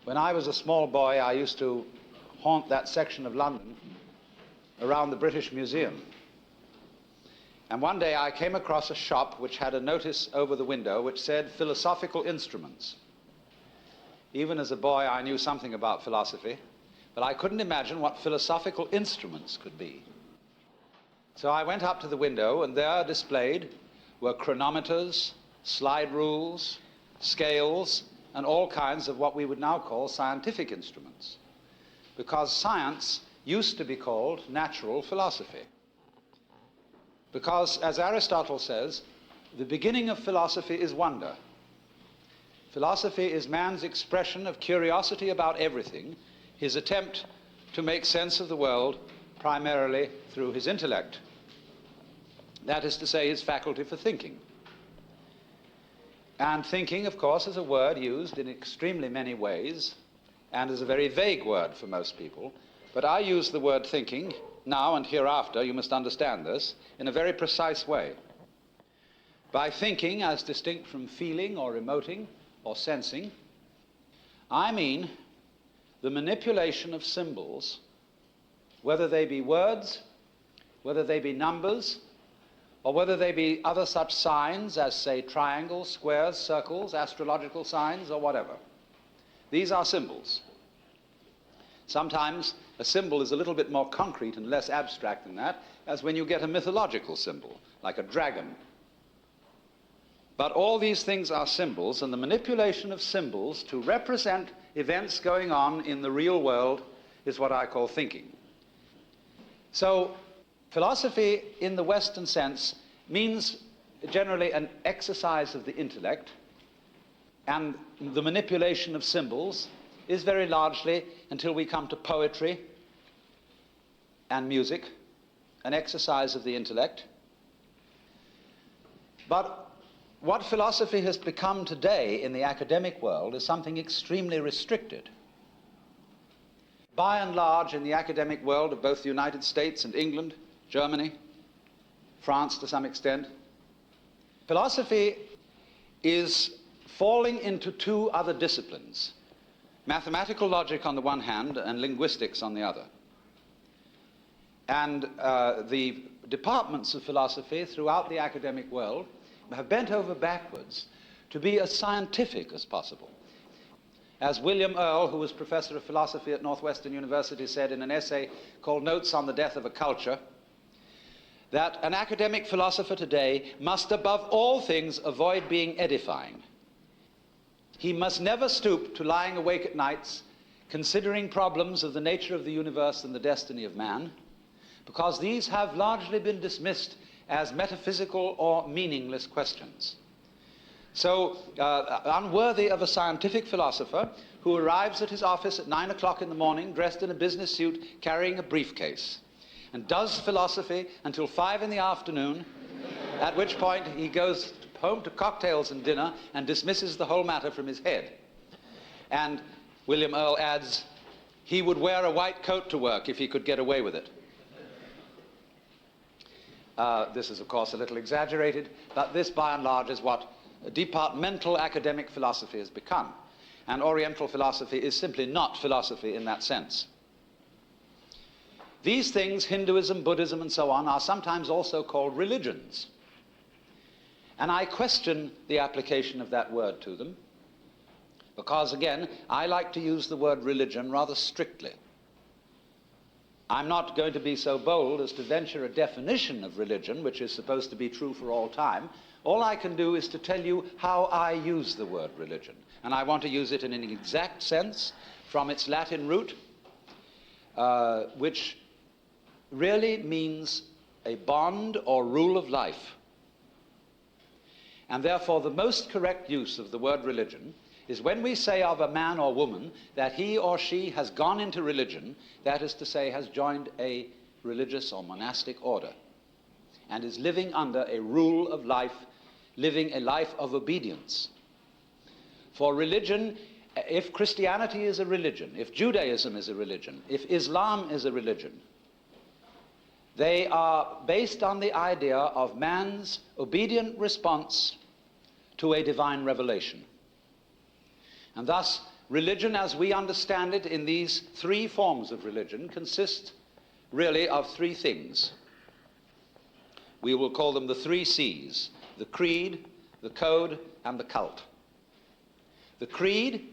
When I was a small boy, I used to haunt that section of London around the British Museum. And one day I came across a shop which had a notice over the window which said philosophical instruments. Even as a boy, I knew something about philosophy, but I couldn't imagine what philosophical instruments could be. So I went up to the window, and there displayed were chronometers, slide rules, scales, and all kinds of what we would now call scientific instruments, because science used to be called natural philosophy. Because, as Aristotle says, the beginning of philosophy is wonder. Philosophy is man's expression of curiosity about everything, his attempt to make sense of the world primarily through his intellect. That is to say, his faculty for thinking. And thinking, of course, is a word used in extremely many ways, and is a very vague word for most people. But I use the word thinking now and hereafter, you must understand this, in a very precise way. By thinking, as distinct from feeling or emoting or sensing, I mean the manipulation of symbols, whether they be words, whether they be numbers, or whether they be other such signs as, say, triangles, squares, circles, astrological signs, or whatever. These are symbols. Sometimes a symbol is a little bit more concrete and less abstract than that, as when you get a mythological symbol, like a dragon. But all these things are symbols, and the manipulation of symbols to represent events going on in the real world is what I call thinking. So, philosophy in the Western sense means generally an exercise of the intellect, and the manipulation of symbols is very largely, until we come to poetry and music, an exercise of the intellect. But what philosophy has become today in the academic world is something extremely restricted. By and large, in the academic world of both the United States and England, Germany, France to some extent, philosophy is falling into two other disciplines, mathematical logic on the one hand and linguistics on the other. And the departments of philosophy throughout the academic world have bent over backwards to be as scientific as possible. As William Earle, who was professor of philosophy at Northwestern University, said in an essay called Notes on the Death of a Culture, that an academic philosopher today must above all things avoid being edifying. He must never stoop to lying awake at nights considering problems of the nature of the universe and the destiny of man, because these have largely been dismissed as metaphysical or meaningless questions. So, unworthy of a scientific philosopher who arrives at his office at 9 o'clock in the morning dressed in a business suit carrying a briefcase, and does philosophy until 5 in the afternoon, at which point he goes home to cocktails and dinner and dismisses the whole matter from his head. And William Earle adds, he would wear a white coat to work if he could get away with it. This is, of course, a little exaggerated, but this, by and large, is what departmental academic philosophy has become. And Oriental philosophy is simply not philosophy in that sense. These things, Hinduism, Buddhism, and so on, are sometimes also called religions. And I question the application of that word to them, because, again, I like to use the word religion rather strictly. I'm not going to be so bold as to venture a definition of religion, which is supposed to be true for all time. All I can do is to tell you how I use the word religion. And I want to use it in an exact sense from its Latin root, which really means a bond or rule of life. And therefore, the most correct use of the word religion is when we say of a man or woman that he or she has gone into religion, that is to say, has joined a religious or monastic order, and is living under a rule of life, living a life of obedience. For religion, if Christianity is a religion, if Judaism is a religion, if Islam is a religion, they are based on the idea of man's obedient response to a divine revelation. And thus, religion as we understand it in these three forms of religion consists really of three things. We will call them the three C's: the creed, the code, and the cult. The creed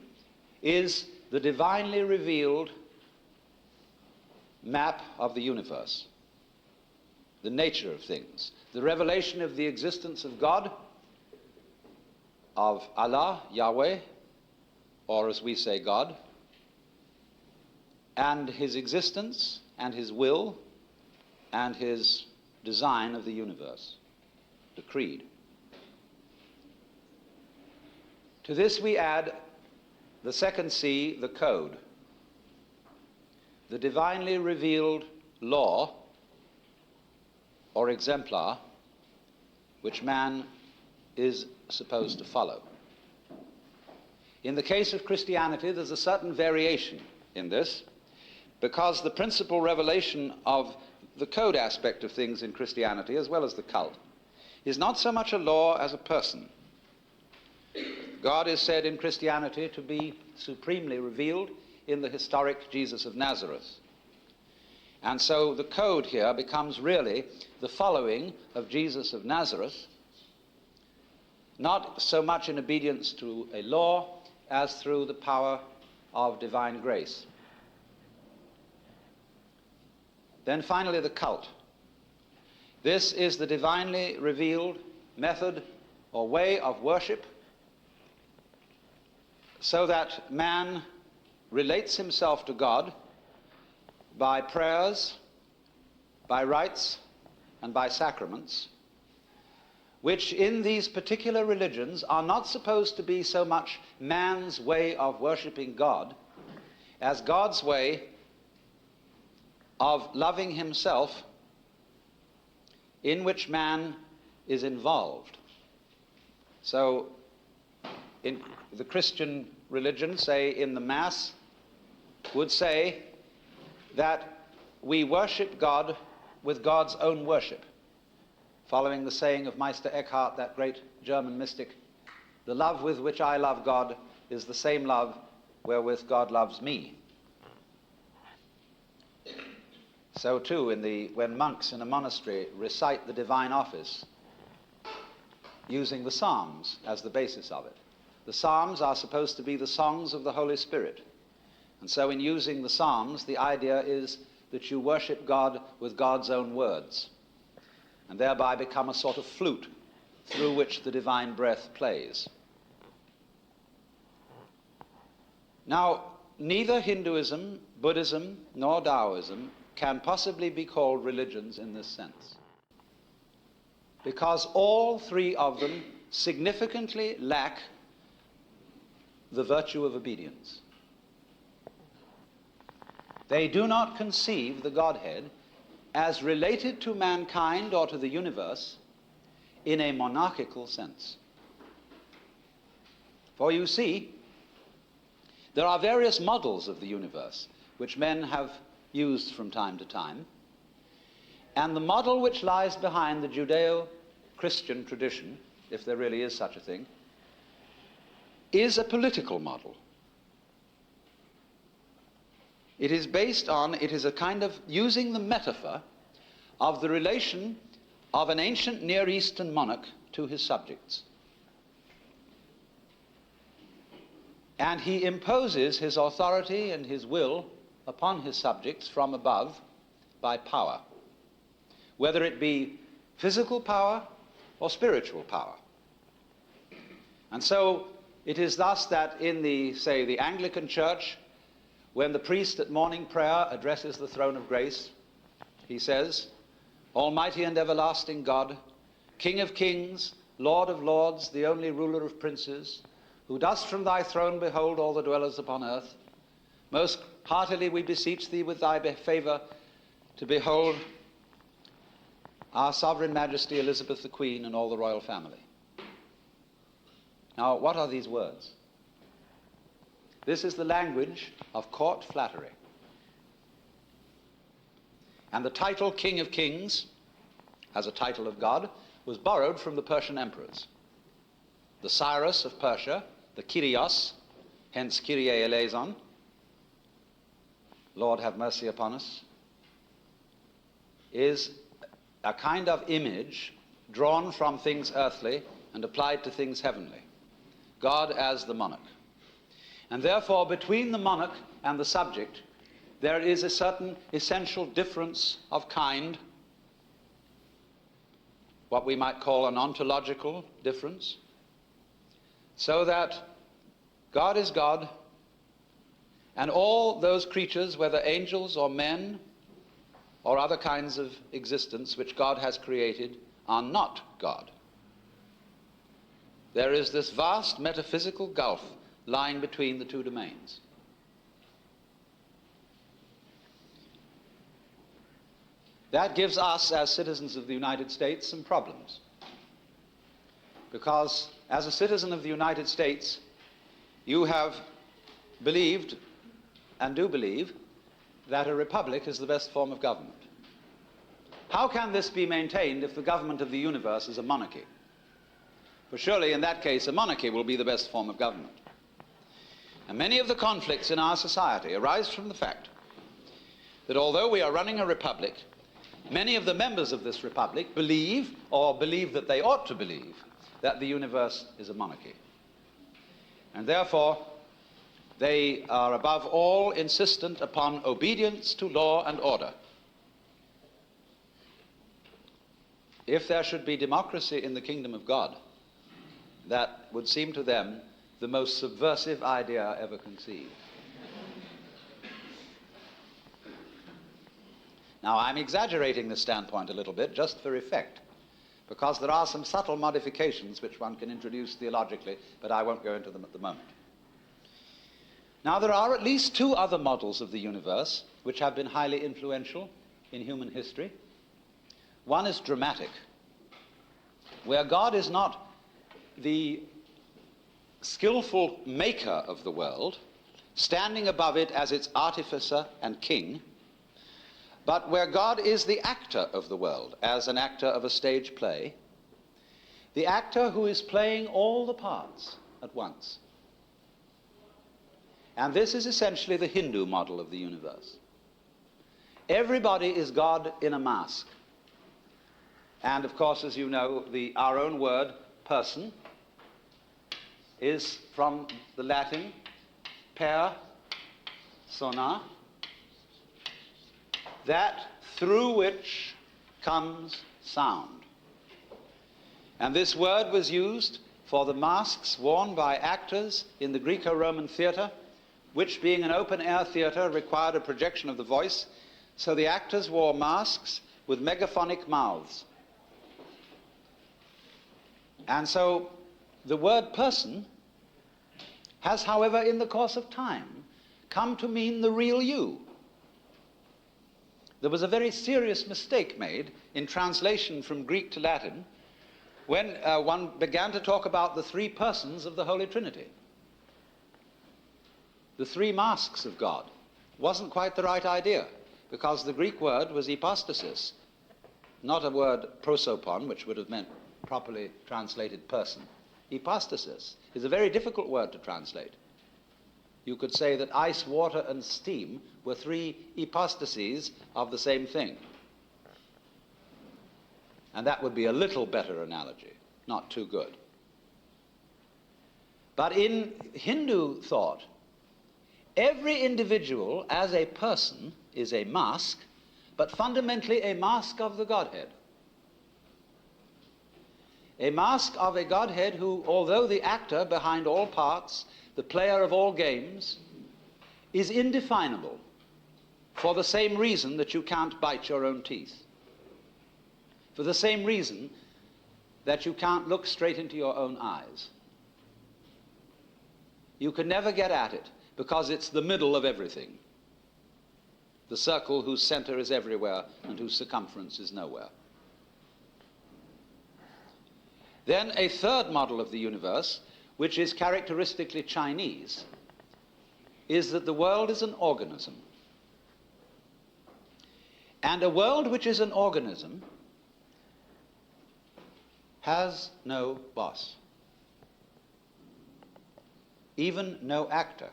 is the divinely revealed map of the universe, the nature of things, the revelation of the existence of God, of Allah, Yahweh, or as we say, God, and his existence and his will and his design of the universe, the creed. To this we add the second C, the code, the divinely revealed law or exemplar which man is supposed to follow. In the case of Christianity, there's a certain variation in this, because the principal revelation of the code aspect of things in Christianity, as well as the cult, is not so much a law as a person. God is said in Christianity to be supremely revealed in the historic Jesus of Nazareth. And so the code here becomes really the following of Jesus of Nazareth, not so much in obedience to a law as through the power of divine grace. Then finally, the cult. This is the divinely revealed method or way of worship, so that man relates himself to God by prayers, by rites, and by sacraments, which in these particular religions are not supposed to be so much man's way of worshiping God as God's way of loving himself, in which man is involved. So in the Christian religion, say in the Mass, would say that we worship God with God's own worship, following the saying of Meister Eckhart, that great German mystic, "The love with which I love God is the same love wherewith God loves me." So too, when monks in a monastery recite the divine office, using the Psalms as the basis of it. The Psalms are supposed to be the songs of the Holy Spirit. And so in using the Psalms, the idea is that you worship God with God's own words, and thereby become a sort of flute through which the divine breath plays. Now, neither Hinduism, Buddhism, nor Taoism can possibly be called religions in this sense, because all three of them significantly lack the virtue of obedience. They do not conceive the Godhead as related to mankind or to the universe in a monarchical sense. For you see, there are various models of the universe which men have used from time to time, and the model which lies behind the Judeo-Christian tradition, if there really is such a thing, is a political model. It is a kind of using the metaphor of the relation of an ancient Near Eastern monarch to his subjects. And he imposes his authority and his will upon his subjects from above by power, whether it be physical power or spiritual power. And so it is thus that in the Anglican Church, when the priest at morning prayer addresses the throne of grace, he says, "Almighty and everlasting God, King of kings, Lord of lords, the only ruler of princes, who dost from thy throne behold all the dwellers upon earth, most heartily we beseech thee with thy favor to behold our sovereign majesty Elizabeth the Queen and all the royal family." Now, what are these words? This is the language of court flattery. And the title King of Kings, as a title of God, was borrowed from the Persian emperors. The Cyrus of Persia, the Kyrios, hence Kyrie eleison, Lord have mercy upon us, is a kind of image drawn from things earthly and applied to things heavenly. God as the monarch. And therefore, between the monarch and the subject, there is a certain essential difference of kind, what we might call an ontological difference, so that God is God, and all those creatures, whether angels or men or other kinds of existence which God has created, are not God. There is this vast metaphysical gulf lying between the two domains. That gives us, as citizens of the United States, some problems. Because as a citizen of the United States, you have believed and do believe that a republic is the best form of government. How can this be maintained if the government of the universe is a monarchy? For surely in that case a monarchy will be the best form of government. And many of the conflicts in our society arise from the fact that although we are running a republic, many of the members of this republic believe, or believe that they ought to believe, that the universe is a monarchy. And therefore they are above all insistent upon obedience to law and order. If there should be democracy in the kingdom of God, that would seem to them the most subversive idea ever conceived. Now, I'm exaggerating this standpoint a little bit just for effect, because there are some subtle modifications which one can introduce theologically, but I won't go into them at the moment. Now, there are at least two other models of the universe which have been highly influential in human history. One is dramatic, where God is not the skillful maker of the world, standing above it as its artificer and king, but where God is the actor of the world, as an actor of a stage play, the actor who is playing all the parts at once. And this is essentially the Hindu model of the universe. Everybody is God in a mask. And of course, as you know, our own word, person, is from the Latin persona, that through which comes sound. And this word was used for the masks worn by actors in the Greco-Roman theatre, which, being an open-air theatre, required a projection of the voice, so the actors wore masks with megaphonic mouths. And so the word person has, however, in the course of time, come to mean the real you. There was a very serious mistake made in translation from Greek to Latin when one began to talk about the three persons of the Holy Trinity. The three masks of God wasn't quite the right idea, because the Greek word was hypostasis, not a word prosopon, which would have meant properly translated person. Hypostasis is a very difficult word to translate. You could say that ice, water, and steam were three hypostases of the same thing. And that would be a little better analogy, not too good. But in Hindu thought, every individual as a person is a mask, but fundamentally a mask of the Godhead. A mask of a Godhead who, although the actor behind all parts, the player of all games, is indefinable for the same reason that you can't bite your own teeth. For the same reason that you can't look straight into your own eyes. You can never get at it, because it's the middle of everything. The circle whose center is everywhere and whose circumference is nowhere. Then a third model of the universe, which is characteristically Chinese, is that the world is an organism. And a world which is an organism has no boss. even no actor.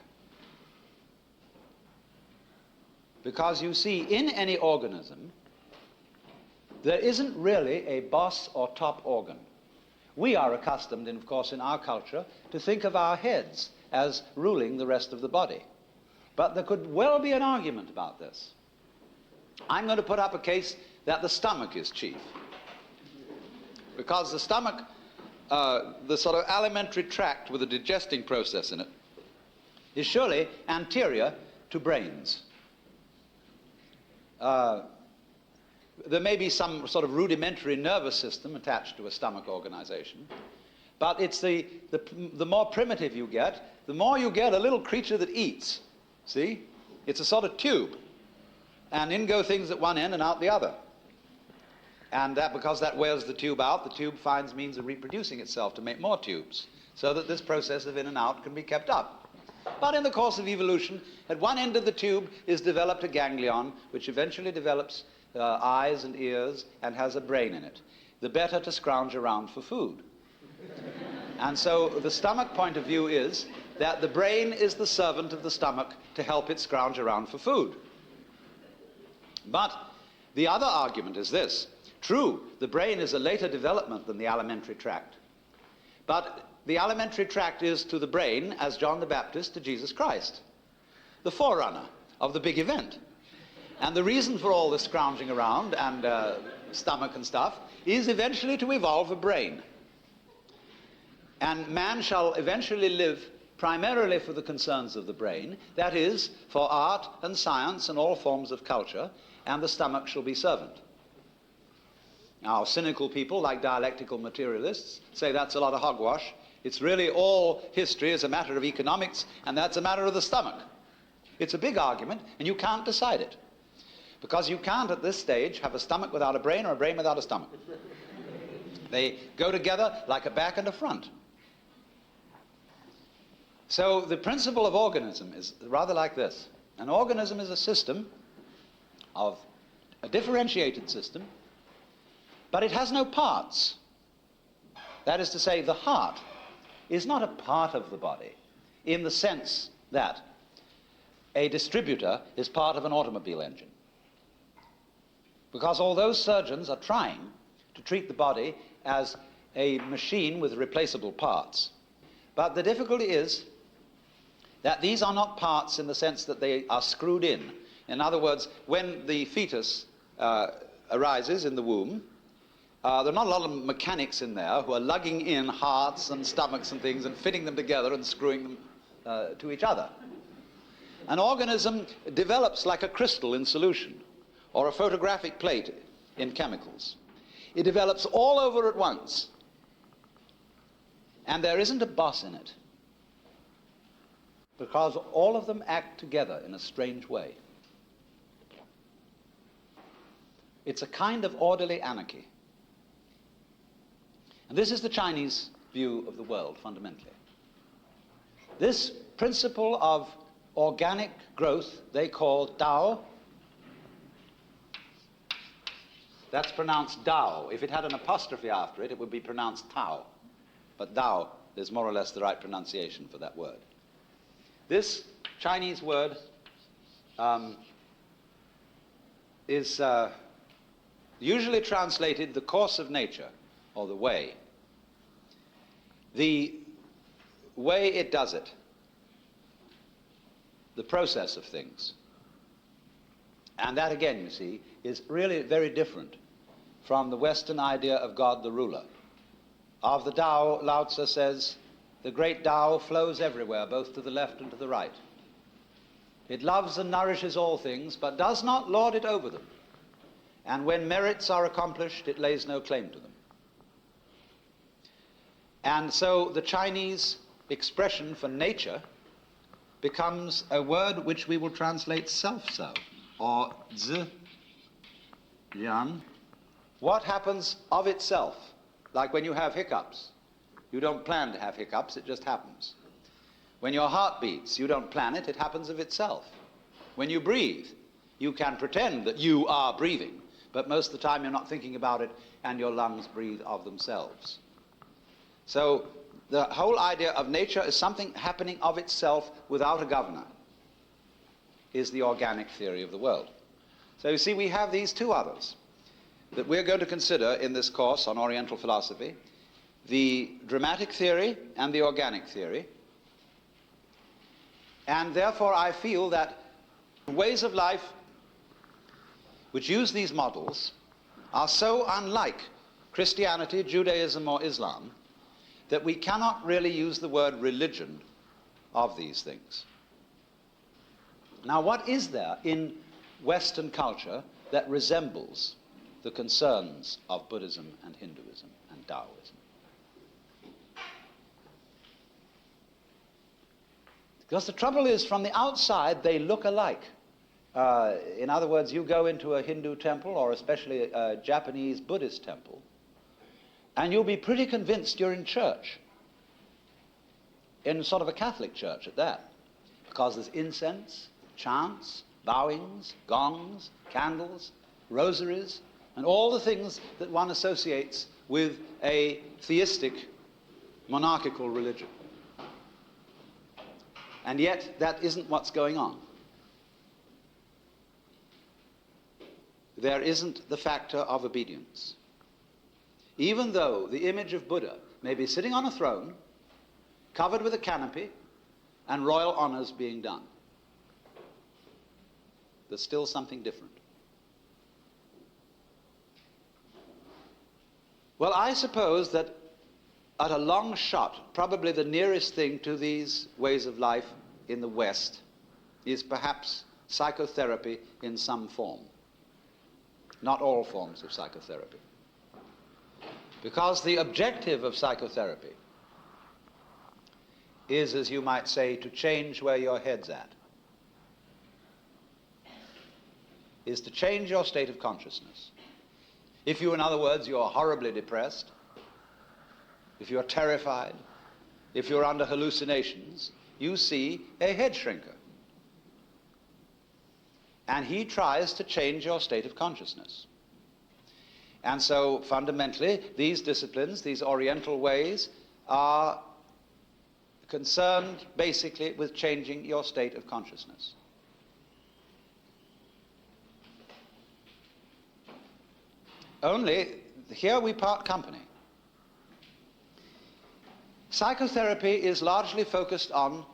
Because you see, in any organism, there isn't really a boss or top organ. We are accustomed, of course, in our culture, to think of our heads as ruling the rest of the body. But there could well be an argument about this. I'm going to put up a case that the stomach is chief. Because the stomach, the sort of alimentary tract with a digesting process in it, is surely anterior to brains. There may be some sort of rudimentary nervous system attached to a stomach organization, but it's the more primitive you get, the more you get a little creature that eats. See? It's a sort of tube. And in go things at one end and out the other. And that, because that wears the tube out, the tube finds means of reproducing itself to make more tubes, so that this process of in and out can be kept up. But in the course of evolution, at one end of the tube is developed a ganglion, which eventually develops eyes and ears and has a brain in it, the better to scrounge around for food. And so the stomach point of view is that the brain is the servant of the stomach to help it scrounge around for food. But the other argument is this. True, the brain is a later development than the alimentary tract. But the alimentary tract is to the brain as John the Baptist to Jesus Christ, the forerunner of the big event. And the reason for all this scrounging around and stomach and stuff is eventually to evolve a brain. And man shall eventually live primarily for the concerns of the brain, that is, for art and science and all forms of culture, and the stomach shall be servant. Now, cynical people like dialectical materialists say that's a lot of hogwash. It's really all history is a matter of economics, and that's a matter of the stomach. It's a big argument, and you can't decide it. Because you can't, at this stage, have a stomach without a brain or a brain without a stomach. They go together like a back and a front. So the principle of organism is rather like this. An organism is a system of a differentiated system, but it has no parts. That is to say, the heart is not a part of the body in the sense that a distributor is part of an automobile engine. Because although surgeons are trying to treat the body as a machine with replaceable parts, but the difficulty is that these are not parts in the sense that they are screwed in. In other words, when the fetus arises in the womb, there are not a lot of mechanics in there who are lugging in hearts and stomachs and things and fitting them together and screwing them to each other. An organism develops like a crystal in solution or a photographic plate in chemicals. It develops all over at once, and there isn't a boss in it, because all of them act together in a strange way. It's a kind of orderly anarchy. And this is the Chinese view of the world, fundamentally. This principle of organic growth they call Tao. That's pronounced Dao. If it had an apostrophe after it, it would be pronounced Tao. But Dao is more or less the right pronunciation for that word. This Chinese word is usually translated the course of nature, or the way. The way it does it, the process of things. And that, again, you see, is really very different from the Western idea of God the ruler. Of the Tao, Lao Tzu says, the great Tao flows everywhere, both to the left and to the right. It loves and nourishes all things, but does not lord it over them. And when merits are accomplished, it lays no claim to them. And so the Chinese expression for nature becomes a word which we will translate self-so, or zi, yan. What happens of itself? Like when you have hiccups. You don't plan to have hiccups, it just happens. When your heart beats, you don't plan it, it happens of itself. When you breathe, you can pretend that you are breathing, but most of the time you're not thinking about it, and your lungs breathe of themselves. So the whole idea of nature is something happening of itself without a governor, is the organic theory of the world. So you see, we have these two others that we're going to consider in this course on Oriental philosophy: the dramatic theory and the organic theory. And therefore I feel that ways of life which use these models are so unlike Christianity, Judaism, or Islam that we cannot really use the word religion of these things. Now, what is there in Western culture that resembles the concerns of Buddhism and Hinduism and Taoism? Because the trouble is, from the outside, they look alike. In other words, you go into a Hindu temple, or especially a Japanese Buddhist temple, and you'll be pretty convinced you're in church, in sort of a Catholic church at that, because there's incense, chants, bowings, gongs, candles, rosaries, and all the things that one associates with a theistic monarchical religion. And yet, that isn't what's going on. There isn't the factor of obedience. Even though the image of Buddha may be sitting on a throne, covered with a canopy, and royal honors being done, there's still something different. Well, I suppose that at a long shot, probably the nearest thing to these ways of life in the West is perhaps psychotherapy in some form. Not all forms of psychotherapy. Because the objective of psychotherapy is, as you might say, to change where your head's at. Is to change your state of consciousness. If you, in other words, you're horribly depressed, if you're terrified, if you're under hallucinations, you see a head shrinker. And he tries to change your state of consciousness. And so, fundamentally, these disciplines, these Oriental ways, are concerned basically with changing your state of consciousness. Only, here we part company. Psychotherapy is largely focused on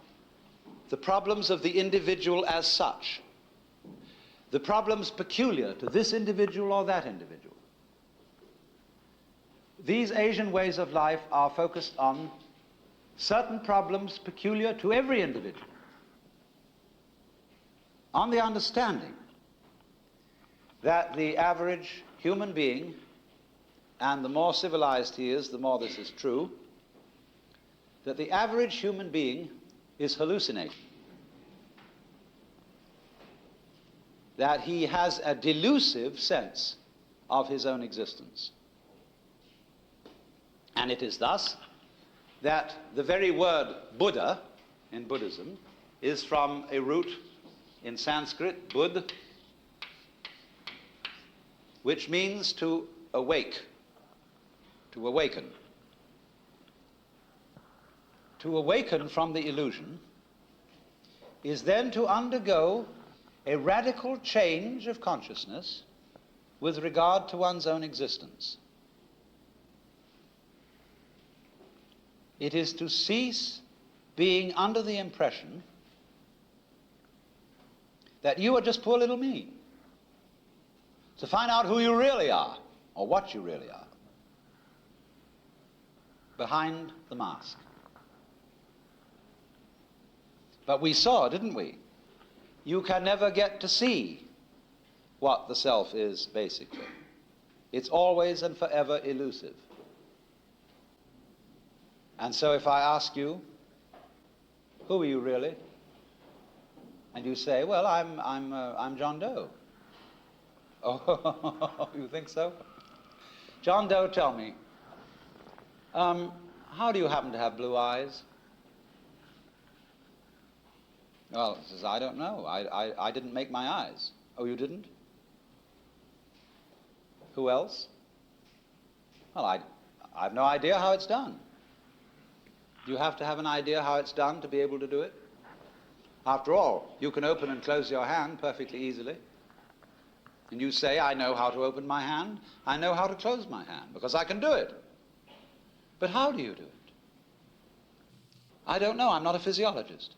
the problems of the individual as such, the problems peculiar to this individual or that individual. These Asian ways of life are focused on certain problems peculiar to every individual, on the understanding that the average human being, and the more civilized he is, the more this is true, that the average human being is hallucinating. That he has a delusive sense of his own existence. And it is thus that the very word Buddha in Buddhism is from a root in Sanskrit, Bud, which means to awake, to awaken. To awaken from the illusion is then to undergo a radical change of consciousness with regard to one's own existence. It is to cease being under the impression that you are just poor little me. To find out who you really are, or what you really are, behind the mask. But we saw, didn't we? You can never get to see what the self is, basically. It's always and forever elusive. And so if I ask you, who are you really? And you say, well, I'm John Doe. Oh, you think so? John Doe, tell me, how do you happen to have blue eyes? Well, he says, I don't know. I didn't make my eyes. Oh, you didn't? Who else? Well, I have no idea how it's done. Do you have to have an idea how it's done to be able to do it? After all, you can open and close your hand perfectly easily. And you say, I know how to open my hand, I know how to close my hand, because I can do it. But how do you do it? I don't know, I'm not a physiologist.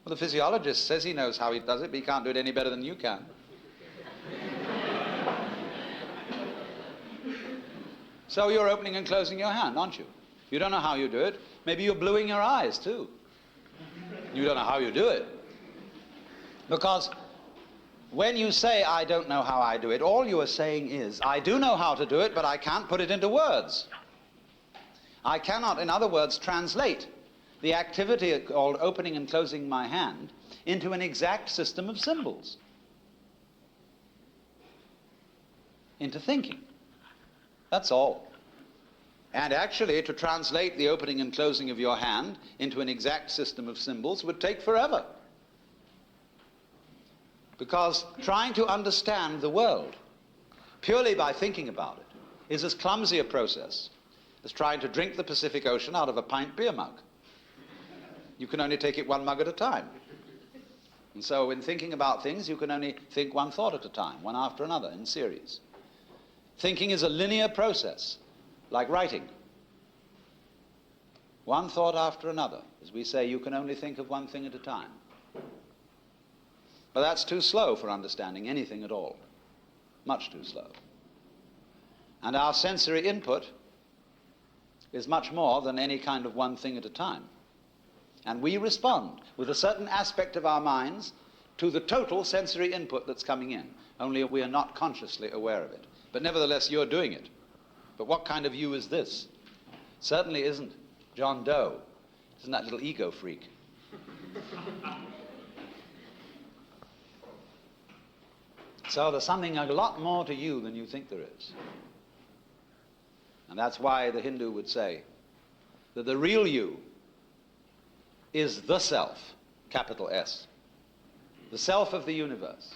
Well, the physiologist says he knows how he does it, but he can't do it any better than you can. So you're opening and closing your hand, aren't you? You don't know how you do it. Maybe you're bluing your eyes, too. You don't know how you do it. Because when you say, I don't know how I do it, all you are saying is, I do know how to do it, but I can't put it into words. I cannot, in other words, translate the activity called opening and closing my hand into an exact system of symbols, into thinking. That's all. And actually, to translate the opening and closing of your hand into an exact system of symbols would take forever. Because trying to understand the world purely by thinking about it is as clumsy a process as trying to drink the Pacific Ocean out of a pint beer mug. You can only take it one mug at a time. And so in thinking about things, you can only think one thought at a time, one after another, in series. Thinking is a linear process, like writing. One thought after another. As we say, you can only think of one thing at a time. But that's too slow for understanding anything at all. Much too slow. And our sensory input is much more than any kind of one thing at a time. And we respond with a certain aspect of our minds to the total sensory input that's coming in, only we are not consciously aware of it. But nevertheless, you're doing it. But what kind of you is this? Certainly isn't John Doe. Isn't that little ego freak? So there's something a lot more to you than you think there is. And that's why the Hindu would say that the real you is the self, capital S, the self of the universe.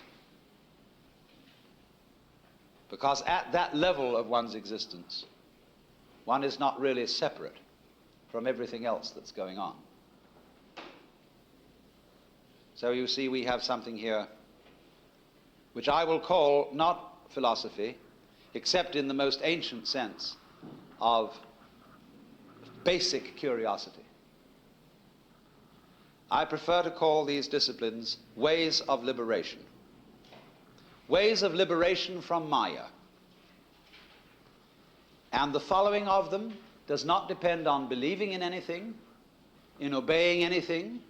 Because at that level of one's existence, one is not really separate from everything else that's going on. So you see, we have something here which I will call not philosophy, except in the most ancient sense of basic curiosity. I prefer to call these disciplines ways of liberation. Ways of liberation from Maya. And the following of them does not depend on believing in anything, in obeying anything,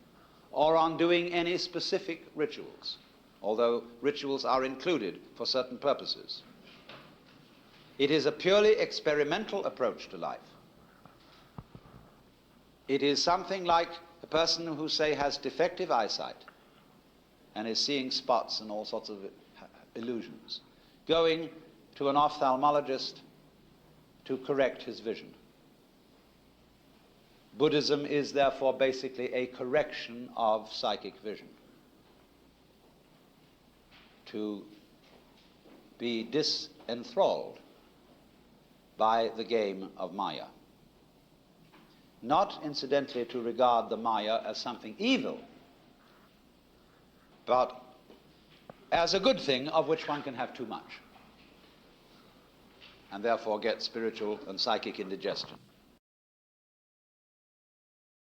or on doing any specific rituals, although rituals are included for certain purposes. It is a purely experimental approach to life. It is something like a person who, say, has defective eyesight and is seeing spots and all sorts of illusions, going to an ophthalmologist to correct his vision. Buddhism is therefore basically a correction of psychic vision, to be disenthralled by the game of Maya. Not, incidentally, to regard the Maya as something evil, but as a good thing of which one can have too much, and therefore get spiritual and psychic indigestion.